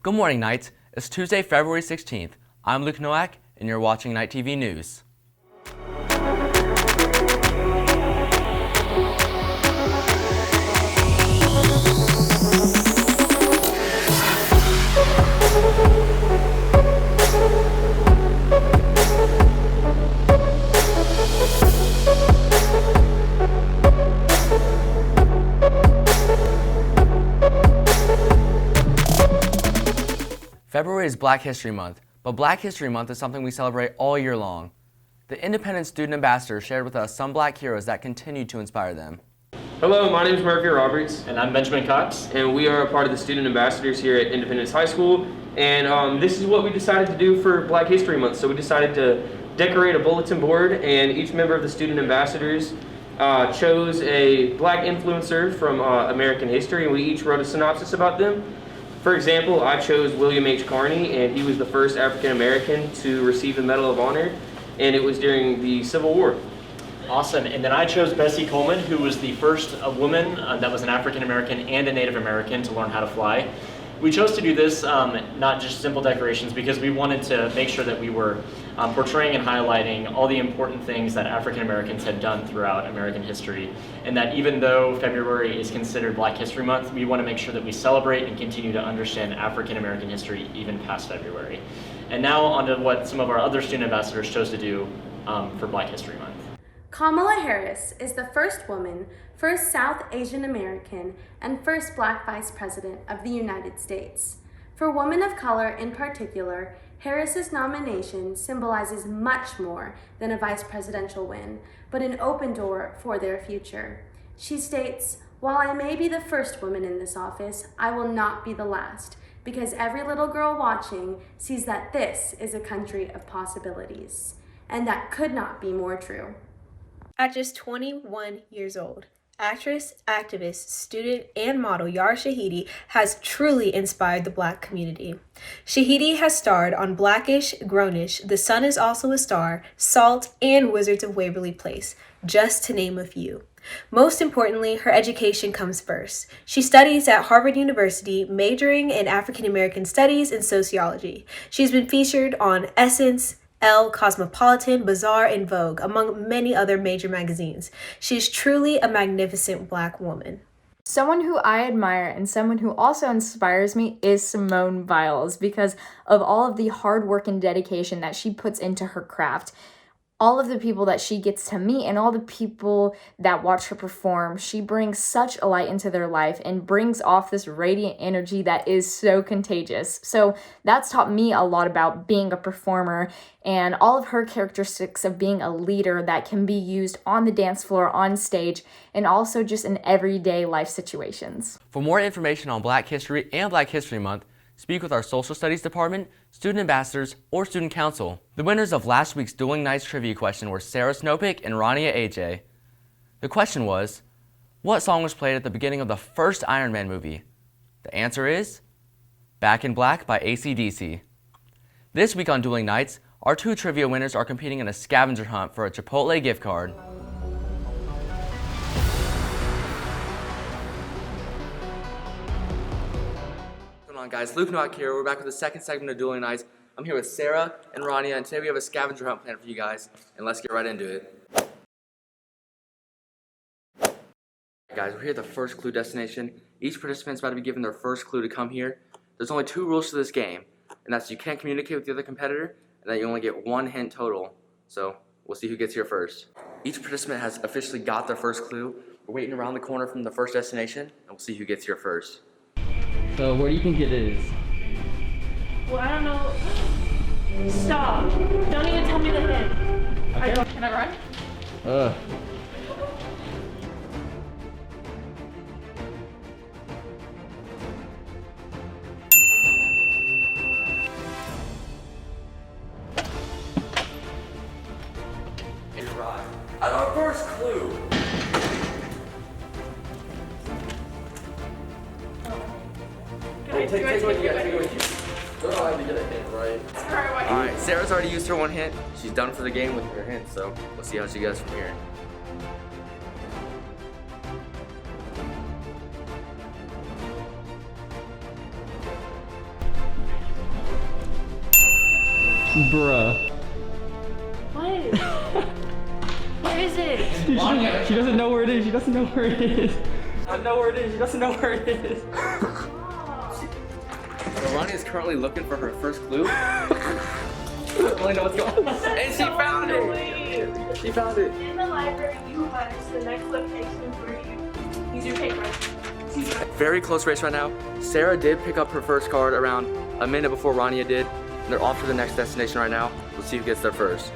Good morning, Knights. It's Tuesday, February 16th. I'm Luke Nowak, and you're watching Night TV News. February is Black History Month, but Black History Month is something we celebrate all year long. The Independent Student Ambassador shared with us some Black heroes that continue to inspire them. Hello, my name is Murphy Roberts. And I'm Benjamin Cox. And we are a part of the Student Ambassadors here at Independence High School. And this is what we decided to do for Black History Month. So we decided to decorate a bulletin board, and each member of the Student Ambassadors chose a Black influencer from American history, and we each wrote a synopsis about them. For example, I chose William H. Carney, and he was the first African American to receive the Medal of Honor, and it was during the Civil War. Awesome. And then I chose Bessie Coleman, who was the first woman that was an African American and a Native American to learn how to fly. We chose to do this, not just simple decorations, because we wanted to make sure that we were portraying and highlighting all the important things that African Americans had done throughout American history, and that even though February is considered Black History Month, we want to make sure that we celebrate and continue to understand African American history even past February. And now on to what some of our other student ambassadors chose to do for Black History Month. Kamala Harris is the first woman, first South Asian American, and first Black Vice President of the United States. For women of color in particular, Harris's nomination symbolizes much more than a vice presidential win, but an open door for their future. She states, "While I may be the first woman in this office, I will not be the last, because every little girl watching sees that this is a country of possibilities." And that could not be more true. At just 21 years old, actress, activist, student, and model Yara Shahidi has truly inspired the Black community. Shahidi has starred on Blackish, Grownish, The Sun Is Also a Star, Salt, and Wizards of Waverly Place, just to name a few. Most importantly, her education comes first. She studies at Harvard University, majoring in African American Studies and Sociology. She's been featured on Essence, Elle, Cosmopolitan, Bazaar, and Vogue, among many other major magazines. She is truly a magnificent Black woman. Someone who I admire and someone who also inspires me is Simone Biles because of all of the hard work and dedication that she puts into her craft. All of the people that she gets to meet and all the people that watch her perform, she brings such a light into their life and brings off this radiant energy that is so contagious. So that's taught me a lot about being a performer and all of her characteristics of being a leader that can be used on the dance floor, on stage, and also just in everyday life situations. For more information on Black History and Black History Month, speak with our Social Studies Department, Student Ambassadors, or Student Council. The winners of last week's Dueling Knights trivia question were Sarah Snopik and Rania AJ. The question was, what song was played at the beginning of the first Iron Man movie? The answer is Back in Black by AC/DC. This week on Dueling Knights, our two trivia winners are competing in a scavenger hunt for a Chipotle gift card. Guys, Luke Nowak here. We're back with the second segment of Dueling Knights. I'm here with Sarah and Rania, and today we have a scavenger hunt planned for you guys, and let's get right into it. Guys, we're here at the first clue destination. Each participant's about to be given their first clue to come here. There's only two rules to this game, and that's you can't communicate with the other competitor, and that you only get one hint total. So we'll see who gets here first. Each participant has officially got their first clue. We're waiting around the corner from the first destination, and we'll see who gets here first. So where do you think it is? Well, I don't know. Stop. Don't even tell me the hint. Okay. Can I run? And you're right. At our first clue. Take what you got. Take what you got. Girl, I had to get a hint, right? Alright, Sarah's already used her one hint. She's done for the game with her hint, so we'll see how she goes from here. Bruh. What? Where is it? She doesn't know where it is. She doesn't know where it is. I know where it is. She doesn't know where it is. So Ronnie is currently looking for her first clue. I don't really know what's going on. And she found it! She found it. In the library, you mark the next location for you. Use your paper. Very close race right now. Sarah did pick up her first card around a minute before Rania did. And they're off to the next destination right now. We'll see who gets there first.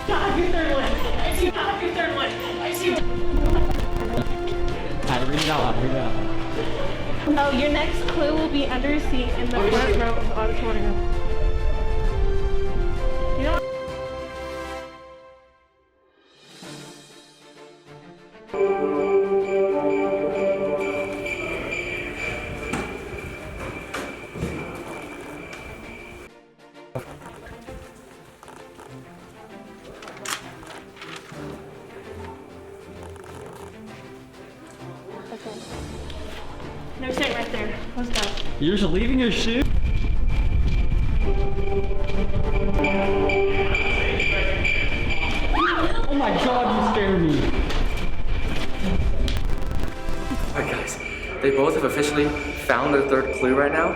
Have your third one. I see. Have your third one. I see. Alright, read it out. Read it out. Oh, your next clue will be under a seat in the front row of the auditorium. You know. No, sit right there. Let's go. You're just leaving your shoe? Oh my god, you scared me. Alright guys, they both have officially found their third clue right now.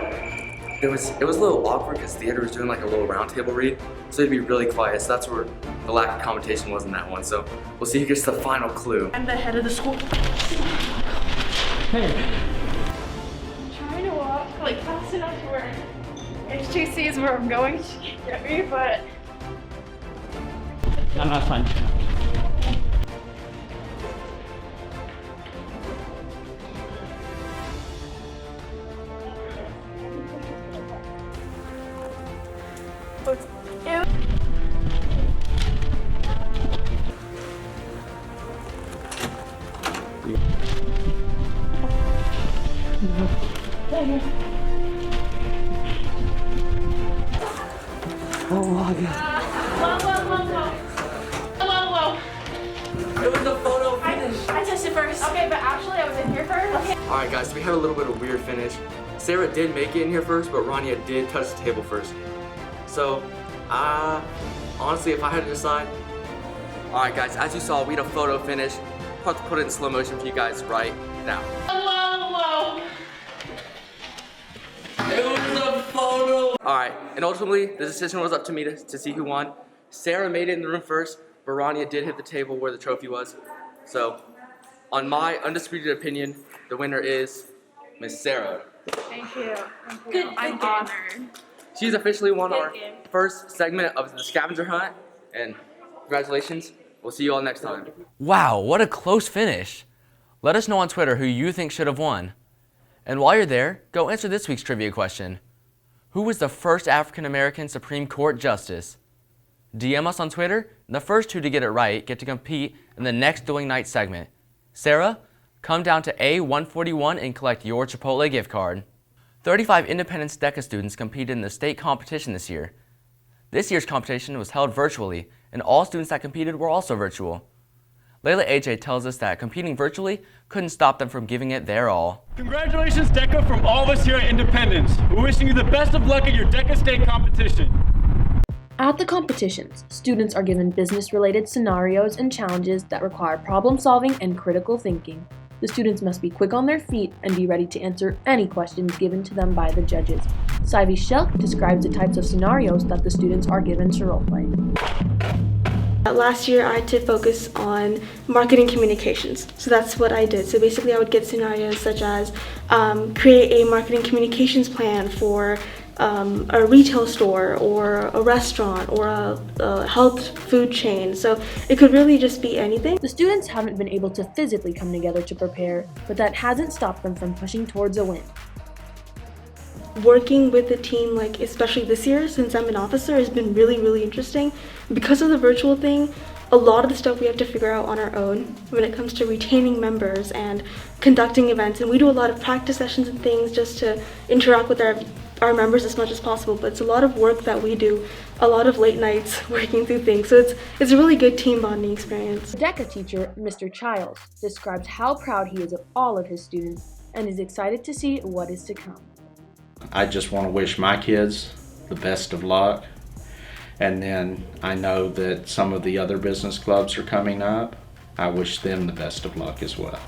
It was a little awkward because theater was doing like a little round table read, so they'd be really quiet. So that's where the lack of competition was in that one. So we'll see who gets the final clue. I'm the head of the school. Hey. Trying to walk like fast enough to where if she sees where I'm going, she can get me, but No, that's fine. Oh my god. Whoa. It was the photo finish. I tested first. Okay, but actually I was in here first. Okay. Alright guys, so we had a little bit of weird finish. Sarah did make it in here first, but Rania did touch the table first. So, honestly, if I had to decide. Alright guys, as you saw, we had a photo finish. I'll have to put it in slow motion for you guys right now. Whoa. It was a photo! Alright, and ultimately, the decision was up to me to see who won. Sarah made it in the room first, but Rania did hit the table where the trophy was. So, on my undisputed opinion, the winner is Miss Sarah. Thank you. I'm honored. She's officially won our first segment of the scavenger hunt, and congratulations. We'll see you all next time. Wow, what a close finish. Let us know on Twitter who you think should have won. And while you're there, go answer this week's trivia question. Who was the first African-American Supreme Court Justice? DM us on Twitter, and the first two to get it right get to compete in the next Dueling Knights segment. Sarah, come down to A141 and collect your Chipotle gift card. 35 Independence DECA students competed in the state competition this year. This year's competition was held virtually, and all students that competed were also virtual. Layla AJ tells us that competing virtually couldn't stop them from giving it their all. Congratulations, DECA, from all of us here at Independence. We're wishing you the best of luck at your DECA state competition. At the competitions, students are given business-related scenarios and challenges that require problem-solving and critical thinking. The students must be quick on their feet and be ready to answer any questions given to them by the judges. Sivy Shelk describes the types of scenarios that the students are given to roleplay. Last year I had to focus on marketing communications, so that's what I did. So basically I would get scenarios such as create a marketing communications plan for a retail store or a restaurant or a health food chain. So it could really just be anything. The students haven't been able to physically come together to prepare, but that hasn't stopped them from pushing towards a win. Working with the team, like especially this year since I'm an officer, has been really interesting. Because of the virtual thing, a lot of the stuff we have to figure out on our own when it comes to retaining members and conducting events, and we do a lot of practice sessions and things just to interact with our our members as much as possible, but it's a lot of work that we do, a lot of late nights working through things. So it's a really good team bonding experience. DECA teacher, Mr. Childs, describes how proud he is of all of his students and is excited to see what is to come. I just want to wish my kids the best of luck. And then I know that some of the other business clubs are coming up. I wish them the best of luck as well.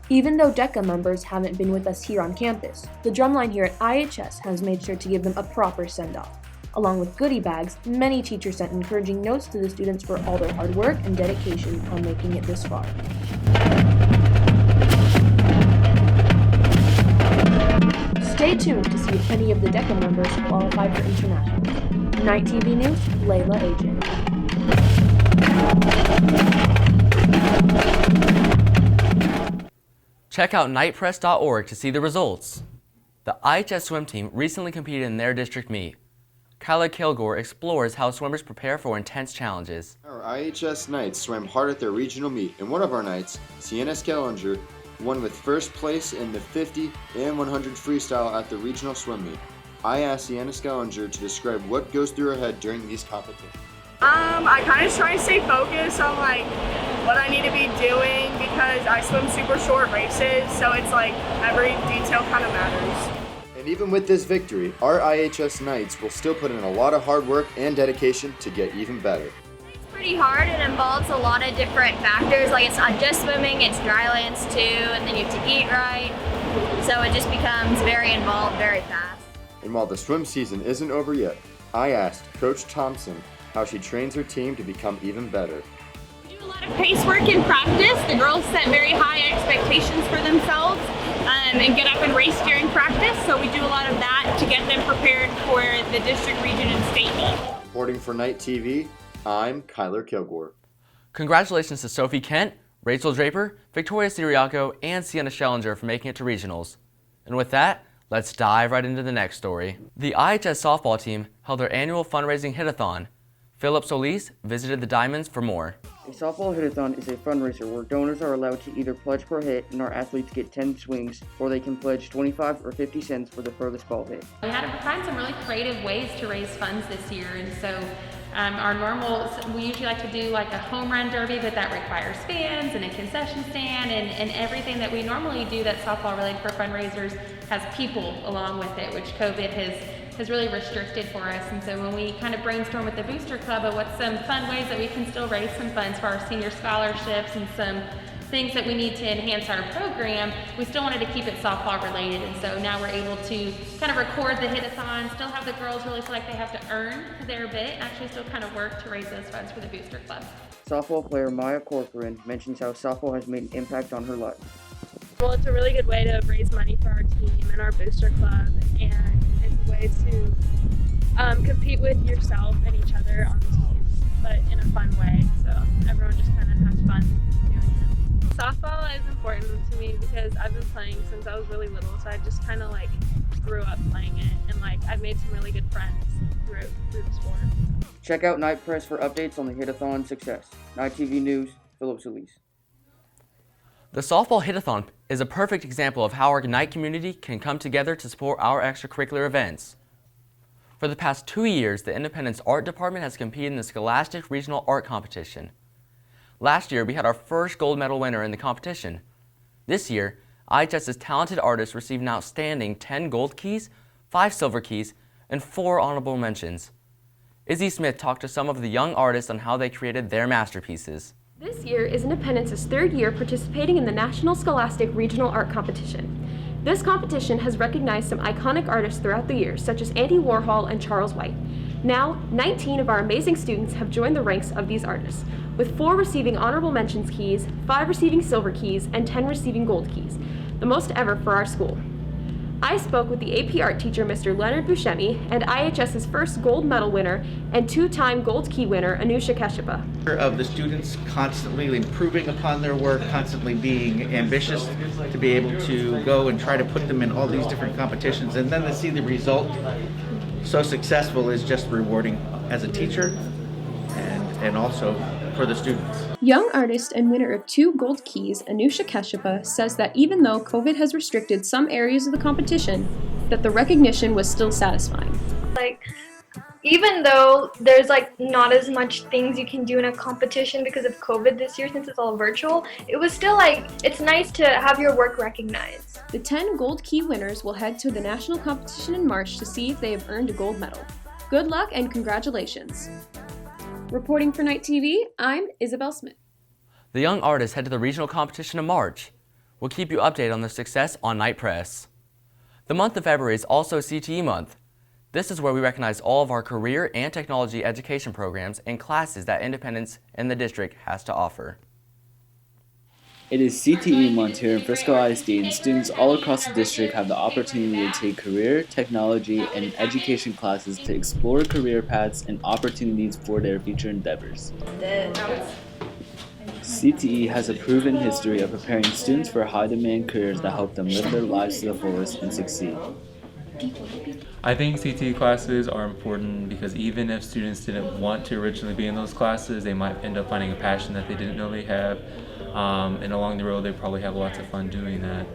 Even though DECA members haven't been with us here on campus, the drumline here at IHS has made sure to give them a proper send-off. Along with goodie bags, many teachers sent encouraging notes to the students for all their hard work and dedication on making it this far. Stay tuned to see if any of the DECA members qualify for internationals. Night TV News, Layla AJ. Check out nightpress.org to see the results. The IHS swim team recently competed in their district meet. Kyla Kilgore explores how swimmers prepare for intense challenges. Our IHS Knights swam hard at their regional meet, and one of our Knights, Sienna Skellinger, won with first place in the 50 and 100 freestyle at the regional swim meet. I asked Sienna Skellinger to describe what goes through her head during these competitions. I kind of try to stay focused on what I need to be doing because I swim super short races, so it's every detail kind of matters. And even with this victory, our IHS Knights will still put in a lot of hard work and dedication to get even better. It's pretty hard. It involves a lot of different factors, it's not just swimming, it's dry lands too, and then you have to eat right, so it just becomes very involved very fast. And while the swim season isn't over yet, I asked Coach Thompson how she trains her team to become even better. We do a lot of pace work in practice. The girls set very high expectations for themselves and get up and race during practice, so we do a lot of that to get them prepared for the district, region, and state meet. Reporting for Night TV, I'm Kyler Kilgore. Congratulations to Sophie Kent, Rachel Draper, Victoria Siriaco, and Sienna Schellinger for making it to regionals. And with that, let's dive right into the next story. The IHS softball team held their annual fundraising hit-a-thon. Philip Solis visited the Diamonds for more. A softball hit-a-thon is a fundraiser where donors are allowed to either pledge per hit and our athletes get 10 swings, or they can pledge 25 or 50 cents for the furthest ball hit. We had to find some really creative ways to raise funds this year, and so we usually like to do a home run derby, but that requires fans and a concession stand and everything that we normally do that's softball related for fundraisers has people along with it, which COVID has really restricted for us. And so when we kind of brainstorm with the Booster Club of what's some fun ways that we can still raise some funds for our senior scholarships and some things that we need to enhance our program, we still wanted to keep it softball related. And so now we're able to kind of record the hit-a-thon, still have the girls really feel like they have to earn their bit, actually still kind of work to raise those funds for the Booster Club. Softball player Maya Corcoran mentions how softball has made an impact on her life. Well, it's a really good way to raise money for our team and our Booster Club, and it's a way to compete with yourself and each other on the team, but in a fun way, so everyone just kind of has fun doing it. Softball is important to me because I've been playing since I was really little, so I just kind of grew up playing it, and I've made some really good friends through the sport. Check out Night Press for updates on the hit-a-thon success. Night TV News, Philip Solis. The softball hit-a-thon is a perfect example of how our Knight community can come together to support our extracurricular events. For the past 2 years, the Independence Art Department has competed in the Scholastic Regional Art Competition. Last year, we had our first gold medal winner in the competition. This year, IHS's talented artists received an outstanding 10 gold keys, 5 silver keys, and 4 honorable mentions. Izzy Smith talked to some of the young artists on how they created their masterpieces. This year is Independence's 3rd year participating in the National Scholastic Regional Art Competition. This competition has recognized some iconic artists throughout the years, such as Andy Warhol and Charles White. Now, 19 of our amazing students have joined the ranks of these artists, with 4 receiving honorable mentions keys, 5 receiving silver keys, and 10 receiving gold keys, the most ever for our school. I spoke with the AP art teacher, Mr. Leonard Buscemi, and IHS's first gold medal winner and 2-time gold key winner, Anusha Keshepa. Of the students constantly improving upon their work, constantly being ambitious to be able to go and try to put them in all these different competitions, and then to see the result so successful is just rewarding as a teacher and also for the students. Young artist and winner of 2 gold keys, Anusha Keshepa, says that even though COVID has restricted some areas of the competition, that the recognition was still satisfying. Like, even though there's like not as much things you can do in a competition because of COVID this year since it's all virtual, it was still like, it's nice to have your work recognized. The 10 Gold Key winners will head to the national competition in March to see if they have earned a gold medal. Good luck and congratulations. Reporting for Night TV, I'm Isabel Smith. The young artists head to the regional competition in March. We'll keep you updated on their success on Night Press. The month of February is also CTE month. This is where we recognize all of our career and technology education programs and classes that Independence in the district has to offer. It is CTE month here in Frisco ISD, and students all across the district have the opportunity to take career, technology, and education classes to explore career paths and opportunities for their future endeavors. CTE has a proven history of preparing students for high-demand careers that help them live their lives to the fullest and succeed. I think CTE classes are important because even if students didn't want to originally be in those classes, they might end up finding a passion that they didn't know they have. And along the road, they probably have lots of fun doing that.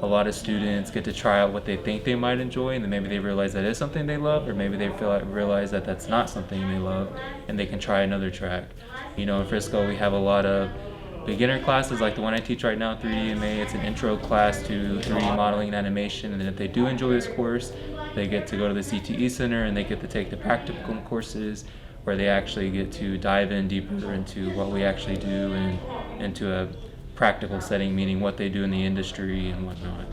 A lot of students get to try out what they think they might enjoy, and then maybe they realize that is something they love, or maybe they realize that that's not something they love, and they can try another track. You know, in Frisco, we have a lot of beginner classes like the one I teach right now, 3DMA. It's an intro class to 3D modeling and animation, and then if they do enjoy this course, they get to go to the CTE Center and they get to take the practicum courses where they actually get to dive in deeper into what we actually do and into a practical setting, meaning what they do in the industry and whatnot.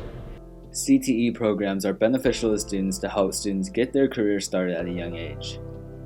CTE programs are beneficial to students to help students get their career started at a young age.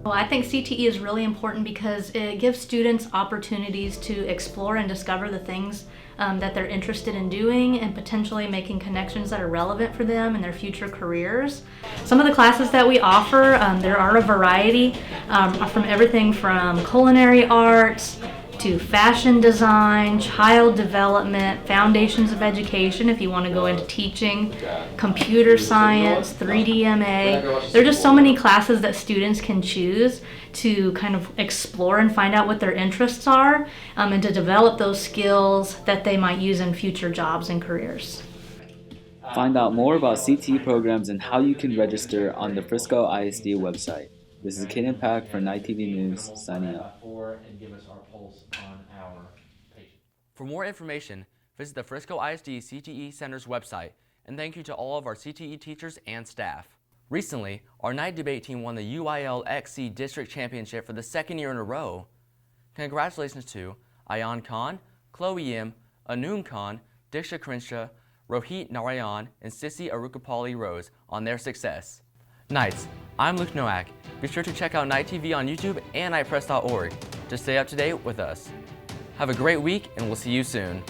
Well, I think CTE is really important because it gives students opportunities to explore and discover the things that they're interested in doing and potentially making connections that are relevant for them in their future careers. Some of the classes that we offer, there are a variety from everything from culinary arts to fashion design, child development, foundations of education if you want to go into teaching, computer science, 3DMA. There are just so many classes that students can choose to kind of explore and find out what their interests are and to develop those skills that they might use in future jobs and careers. Find out more about CTE programs and how you can register on the Frisco ISD website. This is Kaden Pack for Night TV News, signing up. For more information, visit the Frisco ISD CTE Center's website, and thank you to all of our CTE teachers and staff. Recently, our night debate team won the UIL XC District Championship for the second year in a row. Congratulations to Ayan Khan, Chloe Yim, Anum Khan, Diksha Krinsha, Rohit Narayan, and Sissy Arukapali Rose on their success. Knights, I'm Luke Nowak. Be sure to check out Night TV on YouTube and nightpress.org to stay up to date with us. Have a great week, and we'll see you soon.